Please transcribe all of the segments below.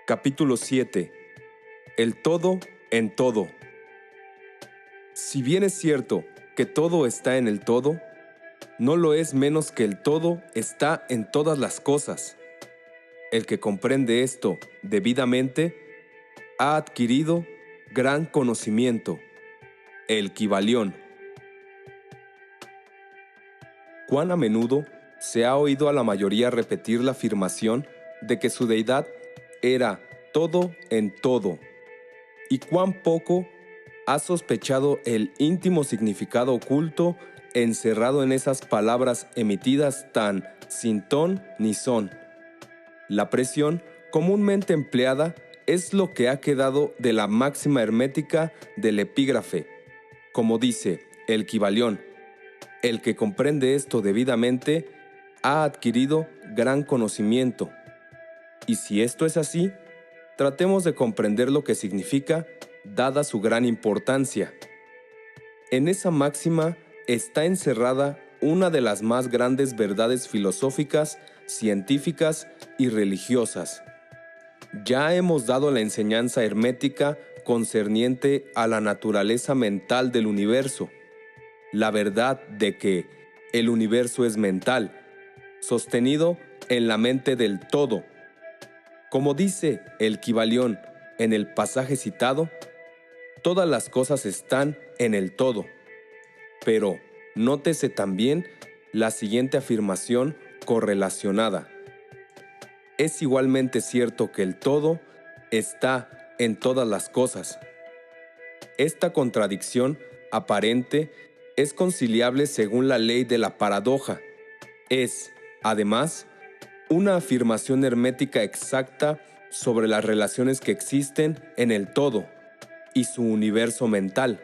Capítulo 7. El todo en todo. Si bien es cierto que todo está en el todo, no lo es menos que el todo está en todas las cosas. El que comprende esto debidamente ha adquirido gran conocimiento. El Kybalión. Cuán a menudo se ha oído a la mayoría repetir la afirmación de que su deidad era todo en todo, y cuán poco ha sospechado el íntimo significado oculto encerrado en esas palabras emitidas tan sin ton ni son. La presión comúnmente empleada es lo que ha quedado de la máxima hermética del epígrafe. Como dice el Kybalión, el que comprende esto debidamente ha adquirido gran conocimiento. Y si esto es así, tratemos de comprender lo que significa, dada su gran importancia. En esa máxima está encerrada una de las más grandes verdades filosóficas, científicas y religiosas. Ya hemos dado la enseñanza hermética concerniente a la naturaleza mental del universo, la verdad de que el universo es mental, sostenido en la mente del todo. Como dice el Kybalión en el pasaje citado, todas las cosas están en el todo. Pero nótese también la siguiente afirmación correlacionada. Es igualmente cierto que el todo está en todas las cosas. Esta contradicción aparente es conciliable según la ley de la paradoja. Es, además, una afirmación hermética exacta sobre las relaciones que existen en el todo y su universo mental.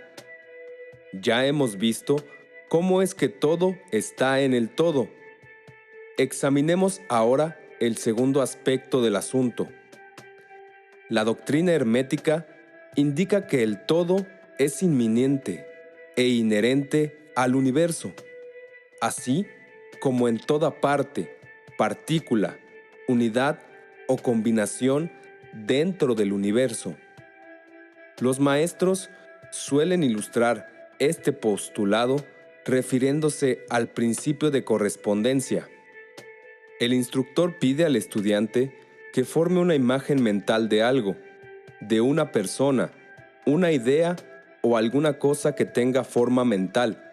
Ya hemos visto cómo es que todo está en el todo. Examinemos ahora el segundo aspecto del asunto. La doctrina hermética indica que el todo es inminente e inherente al universo, así como en toda parte, partícula, unidad o combinación dentro del universo. Los maestros suelen ilustrar este postulado refiriéndose al principio de correspondencia. El instructor pide al estudiante que forme una imagen mental de algo, de una persona, una idea o alguna cosa que tenga forma mental,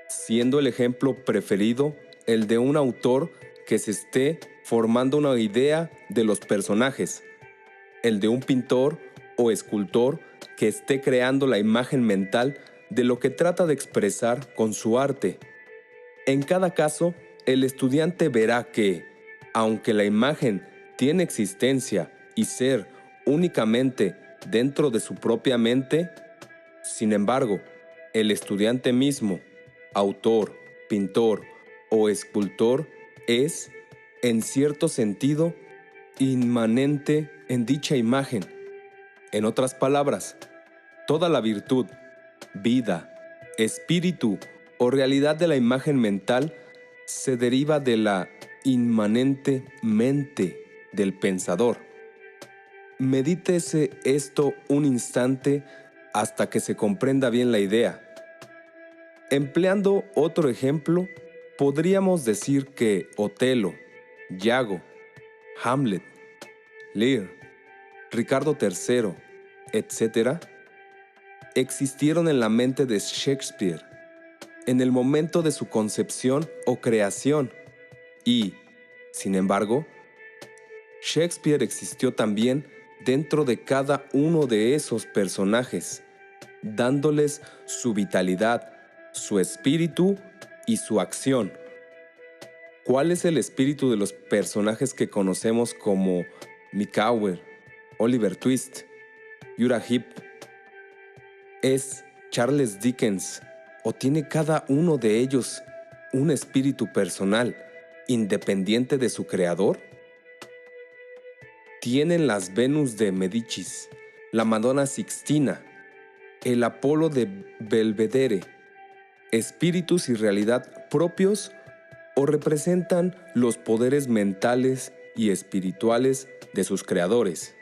siendo el ejemplo preferido el de un autor que se esté formando una idea de los personajes, el de un pintor o escultor que esté creando la imagen mental de lo que trata de expresar con su arte. En cada caso, el estudiante verá que, aunque la imagen tiene existencia y ser únicamente dentro de su propia mente, sin embargo, el estudiante mismo, autor, pintor o escultor, es, en cierto sentido, inmanente en dicha imagen. En otras palabras, toda la virtud, vida, espíritu o realidad de la imagen mental se deriva de la inmanente mente del pensador. Medítese esto un instante hasta que se comprenda bien la idea. Empleando otro ejemplo, podríamos decir que Otelo, Iago, Hamlet, Lear, Ricardo III, etc., existieron en la mente de Shakespeare en el momento de su concepción o creación y, sin embargo, Shakespeare existió también dentro de cada uno de esos personajes, dándoles su vitalidad, su espíritu y su acción. ¿Cuál es el espíritu de los personajes que conocemos como Micawber, Oliver Twist, Uriah Heep? ¿Es Charles Dickens o tiene cada uno de ellos un espíritu personal, independiente de su creador? Tienen las Venus de Medicis, la Madonna Sixtina, el Apolo de Belvedere, espíritus y realidad propios o representan los poderes mentales y espirituales de sus creadores.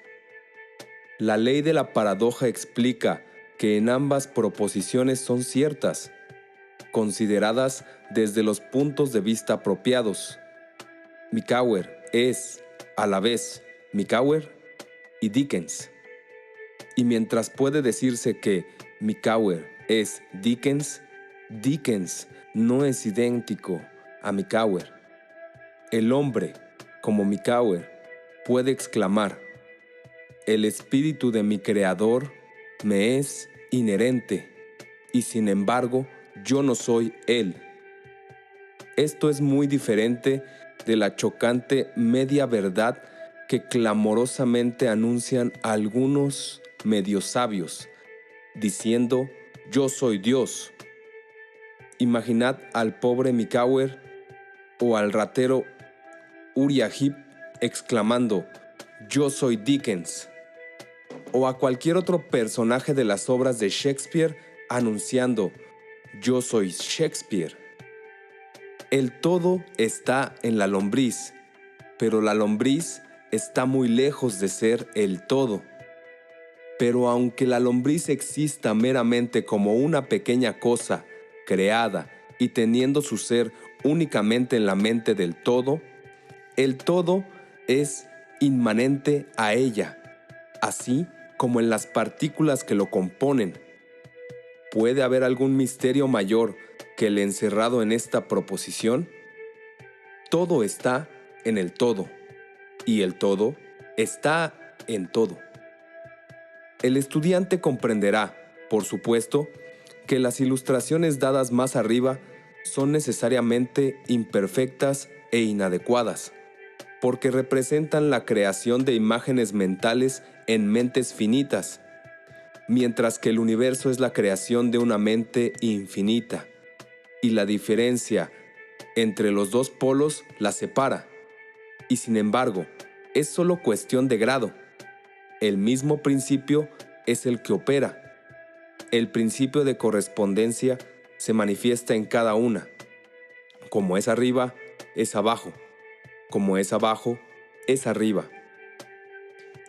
La ley de la paradoja explica que en ambas proposiciones son ciertas, consideradas desde los puntos de vista apropiados. Micawber es, a la vez, Micawber y Dickens. Y mientras puede decirse que Micawber es Dickens, Dickens no es idéntico a Micawber. El hombre, como Micawber, puede exclamar: el espíritu de mi creador me es inherente, y sin embargo, yo no soy él. Esto es muy diferente de la chocante media verdad que clamorosamente anuncian algunos medios sabios, diciendo: yo soy Dios. Imaginad al pobre Micawber o al ratero Uriah Heep exclamando: yo soy Dickens. O a cualquier otro personaje de las obras de Shakespeare anunciando: yo soy Shakespeare. El todo está en la lombriz, pero la lombriz está muy lejos de ser el todo. Pero aunque la lombriz exista meramente como una pequeña cosa creada y teniendo su ser únicamente en la mente del todo, el todo es inmanente a ella, así como en las partículas que lo componen. ¿Puede haber algún misterio mayor que el encerrado en esta proposición? Todo está en el todo, y el todo está en todo. El estudiante comprenderá, por supuesto, que las ilustraciones dadas más arriba son necesariamente imperfectas e inadecuadas, porque representan la creación de imágenes mentales en mentes finitas, mientras que el universo es la creación de una mente infinita, y la diferencia entre los dos polos la separa, y sin embargo, es solo cuestión de grado. El mismo principio es el que opera. El principio de correspondencia se manifiesta en cada una. Como es arriba, es abajo. Como es abajo, es arriba.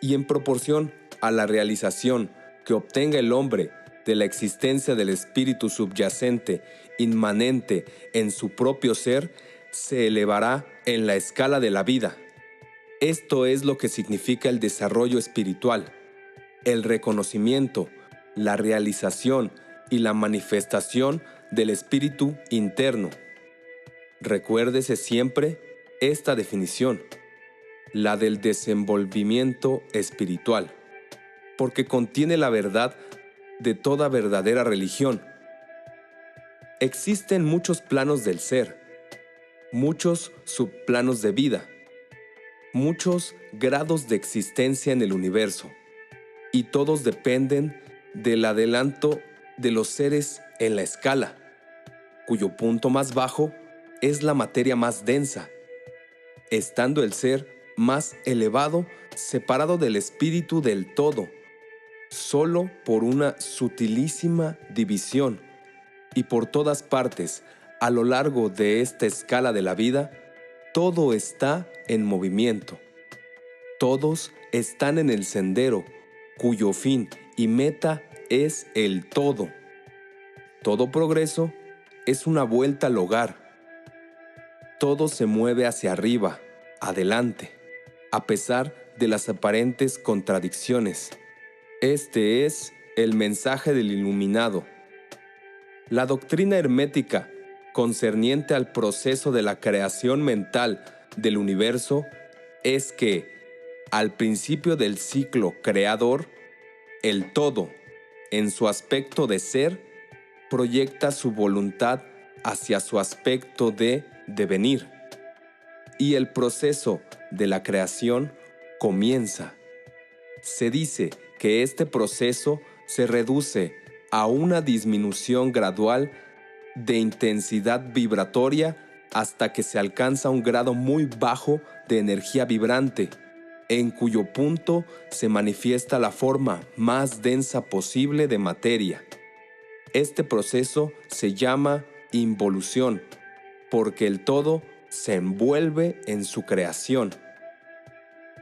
Y en proporción a la realización que obtenga el hombre de la existencia del espíritu subyacente, inmanente en su propio ser, se elevará en la escala de la vida. Esto es lo que significa el desarrollo espiritual, el reconocimiento, la realización y la manifestación del espíritu interno. Recuérdese siempre esta definición, la del desenvolvimiento espiritual, porque contiene la verdad de toda verdadera religión. Existen muchos planos del ser, muchos subplanos de vida, muchos grados de existencia en el universo, y todos dependen del adelanto de los seres en la escala, cuyo punto más bajo es la materia más densa, estando el ser más elevado separado del espíritu del todo, solo por una sutilísima división, y por todas partes, a lo largo de esta escala de la vida, todo está en movimiento. Todos están en el sendero, cuyo fin y meta es el todo. Todo progreso es una vuelta al hogar. Todo se mueve hacia arriba, adelante, a pesar de las aparentes contradicciones. Este es el mensaje del iluminado. La doctrina hermética concerniente al proceso de la creación mental del universo es que, al principio del ciclo creador, el todo, en su aspecto de ser, proyecta su voluntad hacia su aspecto de devenir, y el proceso de la creación comienza. Se dice que este proceso se reduce a una disminución gradual de intensidad vibratoria hasta que se alcanza un grado muy bajo de energía vibrante, en cuyo punto se manifiesta la forma más densa posible de materia. Este proceso se llama involución, porque el todo se envuelve en su creación.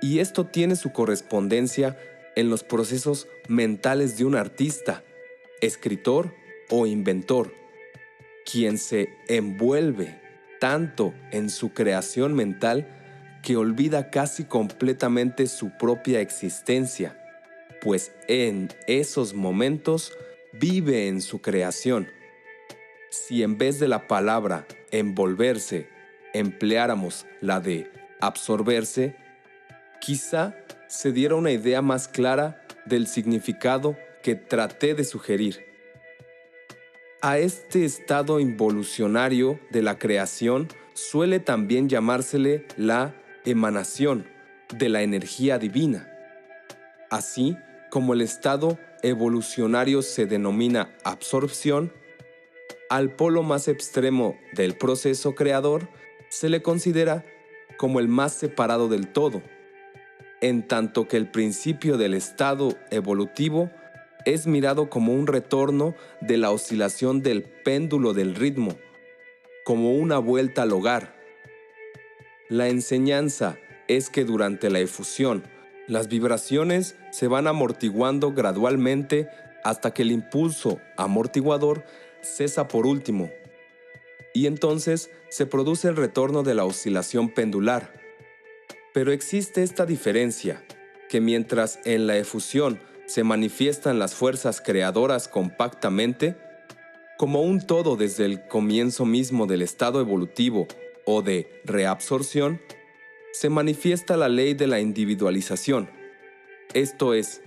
Y esto tiene su correspondencia en los procesos mentales de un artista, escritor o inventor, quien se envuelve tanto en su creación mental que olvida casi completamente su propia existencia, pues en esos momentos vive en su creación. Si en vez de la palabra envolverse empleáramos la de absorberse, quizá se diera una idea más clara del significado que traté de sugerir. A este estado involucionario de la creación suele también llamársele la emanación de la energía divina. Así como el estado evolucionario se denomina absorción, al polo más extremo del proceso creador se le considera como el más separado del todo, en tanto que el principio del estado evolutivo es mirado como un retorno de la oscilación del péndulo del ritmo, como una vuelta al hogar. La enseñanza es que durante la efusión, las vibraciones se van amortiguando gradualmente hasta que el impulso amortiguador cesa por último, y entonces se produce el retorno de la oscilación pendular. Pero existe esta diferencia, que mientras en la efusión se manifiestan las fuerzas creadoras compactamente, como un todo desde el comienzo mismo del estado evolutivo o de reabsorción, se manifiesta la ley de la individualización, esto es,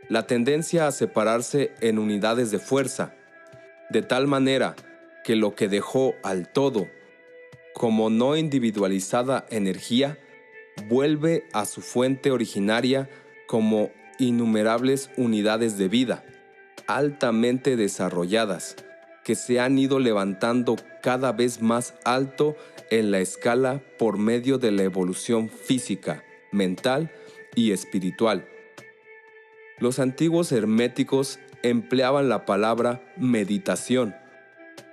la tendencia a separarse en unidades de fuerza, de tal manera que lo que dejó al todo como no individualizada energía vuelve a su fuente originaria como innumerables unidades de vida, altamente desarrolladas, que se han ido levantando cada vez más alto en la escala por medio de la evolución física, mental y espiritual. Los antiguos herméticos empleaban la palabra meditación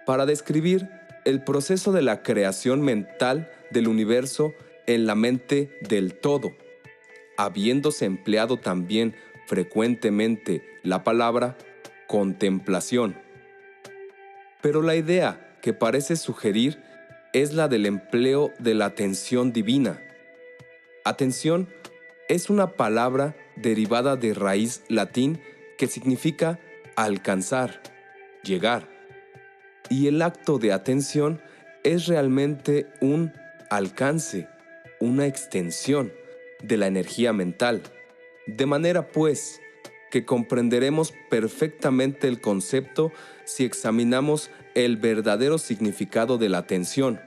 para describir el proceso de la creación mental del universo en la mente del todo, habiéndose empleado también frecuentemente la palabra contemplación. Pero la idea que parece sugerir es la del empleo de la atención divina. Atención es una palabra derivada de raíz latín que significa alcanzar, llegar. Y el acto de atención es realmente un alcance, una extensión de la energía mental. De manera, pues, que comprenderemos perfectamente el concepto si examinamos el verdadero significado de la atención.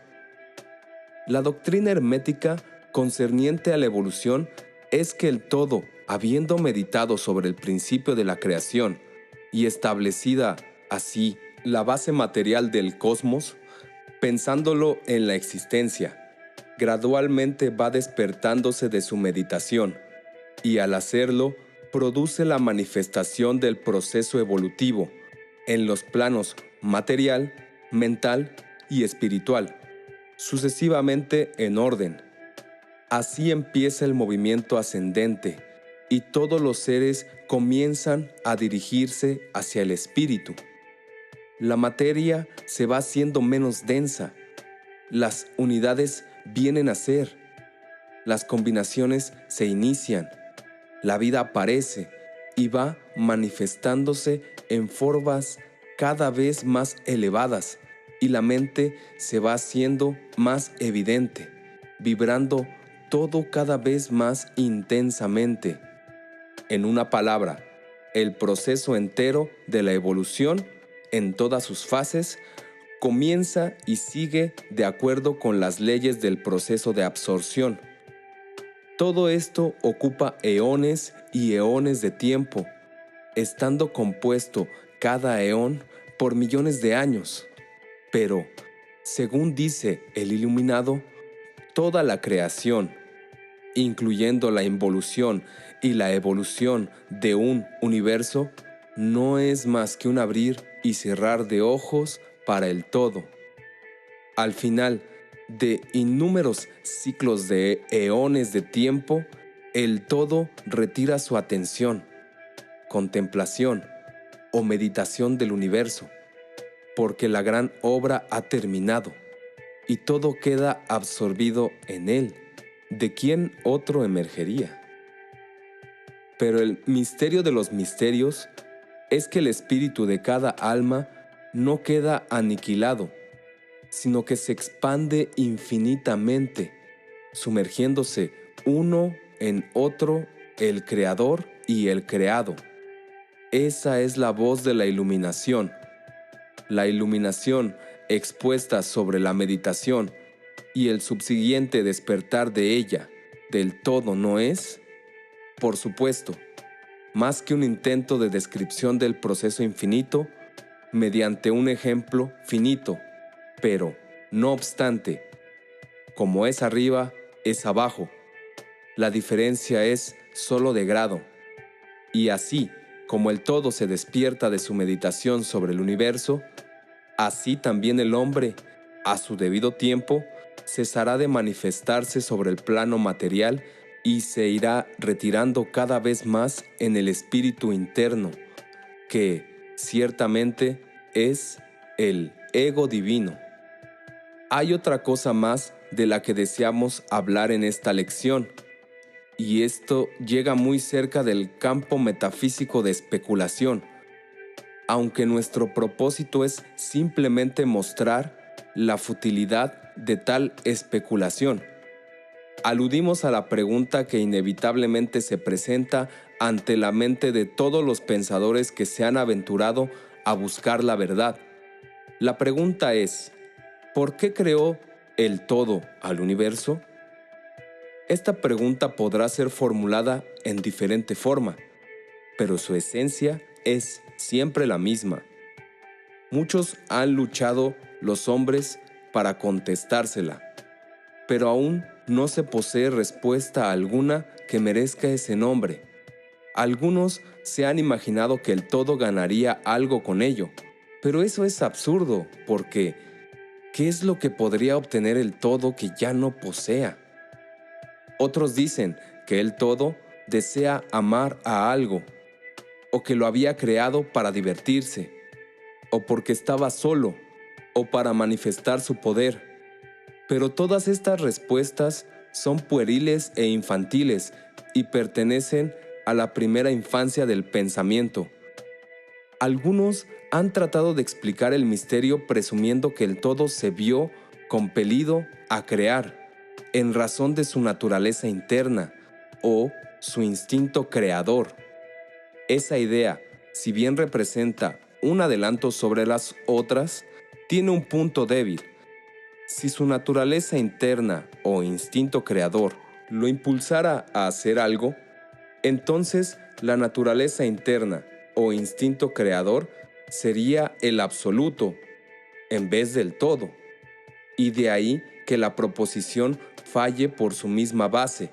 La doctrina hermética concerniente a la evolución es que el todo, habiendo meditado sobre el principio de la creación y establecida así la base material del cosmos, pensándolo en la existencia, gradualmente va despertándose de su meditación y al hacerlo produce la manifestación del proceso evolutivo en los planos material, mental y espiritual, sucesivamente en orden. Así empieza el movimiento ascendente y todos los seres comienzan a dirigirse hacia el espíritu. La materia se va haciendo menos densa, las unidades vienen a ser, las combinaciones se inician, la vida aparece y va manifestándose en formas cada vez más elevadas y la mente se va haciendo más evidente, vibrando todo cada vez más intensamente. En una palabra, el proceso entero de la evolución, en todas sus fases, comienza y sigue de acuerdo con las leyes del proceso de absorción. Todo esto ocupa eones y eones de tiempo, estando compuesto cada eón por millones de años. Pero, según dice el iluminado, toda la creación, incluyendo la involución y la evolución de un universo, no es más que un abrir y cerrar de ojos para el todo. Al final de innúmeros ciclos de eones de tiempo, el todo retira su atención contemplación o meditación del universo, porque la gran obra ha terminado y todo queda absorbido en él. ¿De quién otro emergería? Pero el misterio de los misterios es que el espíritu de cada alma no queda aniquilado, sino que se expande infinitamente, sumergiéndose uno en otro, el creador y el creado. Esa es la voz de la iluminación. La iluminación expuesta sobre la meditación y el subsiguiente despertar de ella, del todo no es, por supuesto, más que un intento de descripción del proceso infinito mediante un ejemplo finito, pero, no obstante, como es arriba, es abajo. La diferencia es solo de grado. Y así, como el todo se despierta de su meditación sobre el universo, así también el hombre, a su debido tiempo, cesará de manifestarse sobre el plano material y se irá retirando cada vez más en el espíritu interno, que, ciertamente, es el ego divino. Hay otra cosa más de la que deseamos hablar en esta lección, y esto llega muy cerca del campo metafísico de especulación, aunque nuestro propósito es simplemente mostrar la futilidad de tal especulación. Aludimos a la pregunta que inevitablemente se presenta ante la mente de todos los pensadores que se han aventurado a buscar la verdad. La pregunta es, ¿por qué creó el todo al universo? Esta pregunta podrá ser formulada en diferente forma, pero su esencia es siempre la misma. Muchos han luchado los hombres para contestársela, pero aún no se posee respuesta alguna que merezca ese nombre. Algunos se han imaginado que el todo ganaría algo con ello, pero eso es absurdo, porque ¿qué es lo que podría obtener el todo que ya no posea? Otros dicen que el todo desea amar a algo, o que lo había creado para divertirse, o porque estaba solo, o para manifestar su poder. Pero todas estas respuestas son pueriles e infantiles y pertenecen a la primera infancia del pensamiento. Algunos han tratado de explicar el misterio presumiendo que el todo se vio compelido a crear en razón de su naturaleza interna o su instinto creador. Esa idea, si bien representa un adelanto sobre las otras, tiene un punto débil. Si su naturaleza interna o instinto creador lo impulsara a hacer algo, entonces la naturaleza interna o instinto creador sería el absoluto en vez del todo, y de ahí que la proposición falle por su misma base.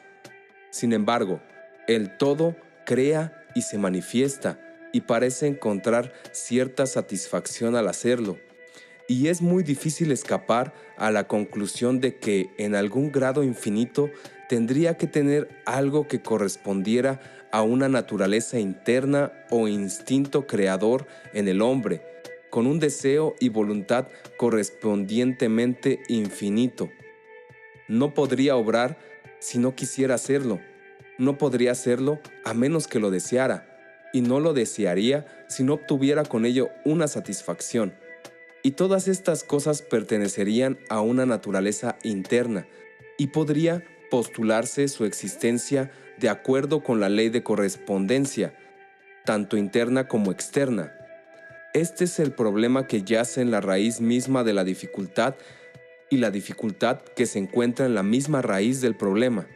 Sin embargo, el todo crea y se manifiesta y parece encontrar cierta satisfacción al hacerlo. Y es muy difícil escapar a la conclusión de que en algún grado infinito tendría que tener algo que correspondiera a una naturaleza interna o instinto creador en el hombre, con un deseo y voluntad correspondientemente infinito. No podría obrar si no quisiera hacerlo. No podría hacerlo a menos que lo deseara, y no lo desearía si no obtuviera con ello una satisfacción. Y todas estas cosas pertenecerían a una naturaleza interna, y podría postularse su existencia de acuerdo con la ley de correspondencia, tanto interna como externa. Este es el problema que yace en la raíz misma de la dificultad y la dificultad que se encuentra en la misma raíz del problema.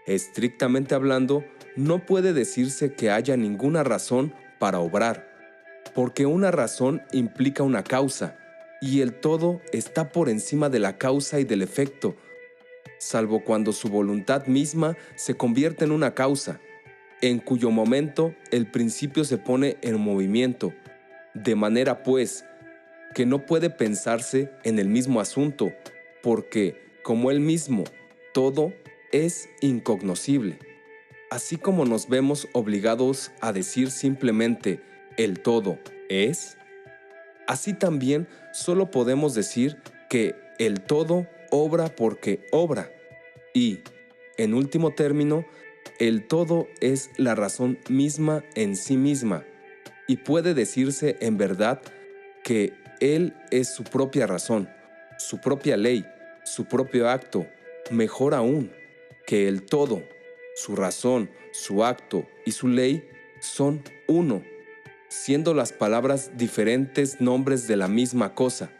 Estrictamente hablando, no puede decirse que haya ninguna razón para obrar, porque una razón implica una causa, y el todo está por encima de la causa y del efecto, salvo cuando su voluntad misma se convierte en una causa, en cuyo momento el principio se pone en movimiento, de manera pues que no puede pensarse en el mismo asunto, porque, como él mismo, todo es incognoscible. Así como nos vemos obligados a decir simplemente el todo es, así también solo podemos decir que el todo obra porque obra. Y, en último término, el todo es la razón misma en sí misma, y puede decirse en verdad que Él es su propia razón, su propia ley, su propio acto, mejor aún, que el todo, su razón, su acto y su ley son uno, siendo las palabras diferentes nombres de la misma cosa.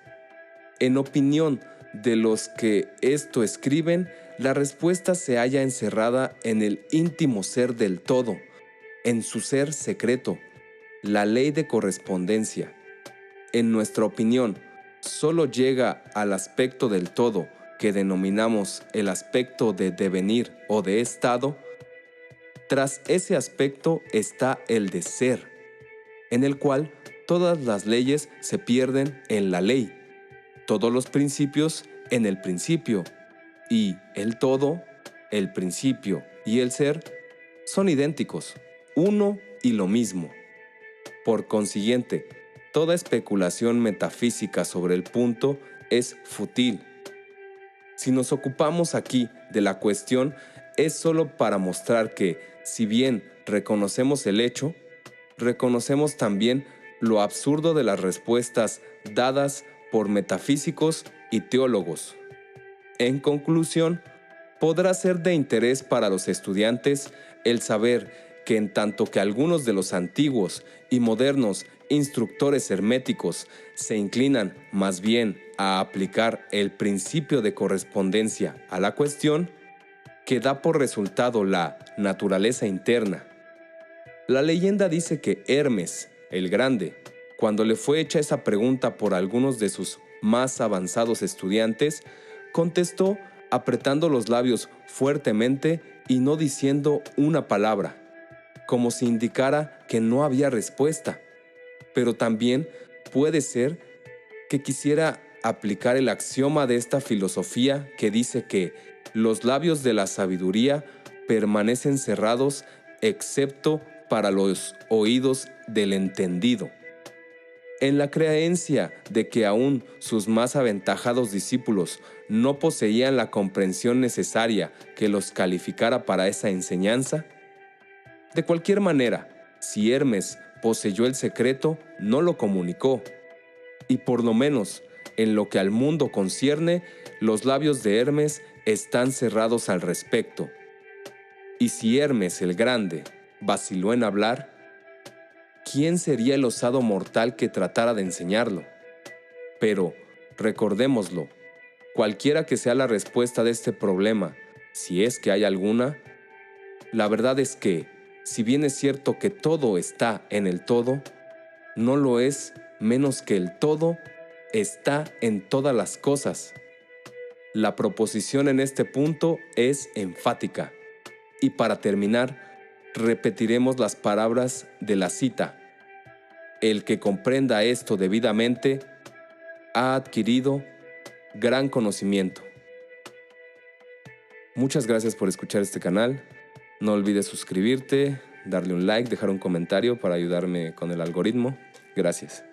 En opinión de los que esto escriben, la respuesta se halla encerrada en el íntimo ser del todo, en su ser secreto, la ley de correspondencia. En nuestra opinión, solo llega al aspecto del todo, que denominamos el aspecto de devenir o de estado. Tras ese aspecto está el de ser, en el cual todas las leyes se pierden en la ley, todos los principios en el principio, y el todo, el principio y el ser son idénticos, uno y lo mismo. Por consiguiente, toda especulación metafísica sobre el punto es fútil. Si nos ocupamos aquí de la cuestión, es solo para mostrar que, si bien reconocemos el hecho, reconocemos también lo absurdo de las respuestas dadas por metafísicos y teólogos. En conclusión, podrá ser de interés para los estudiantes el saber que en tanto que algunos de los antiguos y modernos instructores herméticos se inclinan más bien a aplicar el principio de correspondencia a la cuestión, que da por resultado la naturaleza interna. La leyenda dice que Hermes, el Grande, cuando le fue hecha esa pregunta por algunos de sus más avanzados estudiantes, contestó apretando los labios fuertemente y no diciendo una palabra, como si indicara que no había respuesta. Pero también puede ser que quisiera aplicar el axioma de esta filosofía que dice que los labios de la sabiduría permanecen cerrados excepto para los oídos del entendido. En la creencia de que aún sus más aventajados discípulos no poseían la comprensión necesaria que los calificara para esa enseñanza, de cualquier manera, si Hermes poseyó el secreto, no lo comunicó, y por lo menos, en lo que al mundo concierne, los labios de Hermes están cerrados al respecto. Y si Hermes el Grande vaciló en hablar, ¿quién sería el osado mortal que tratara de enseñarlo? Pero, recordémoslo, cualquiera que sea la respuesta de este problema, si es que hay alguna, la verdad es que, si bien es cierto que todo está en el todo, no lo es menos que el todo está en todas las cosas. La proposición en este punto es enfática. Y para terminar, repetiremos las palabras de la cita. El que comprenda esto debidamente ha adquirido gran conocimiento. Muchas gracias por escuchar este canal. No olvides suscribirte, darle un like, dejar un comentario para ayudarme con el algoritmo. Gracias.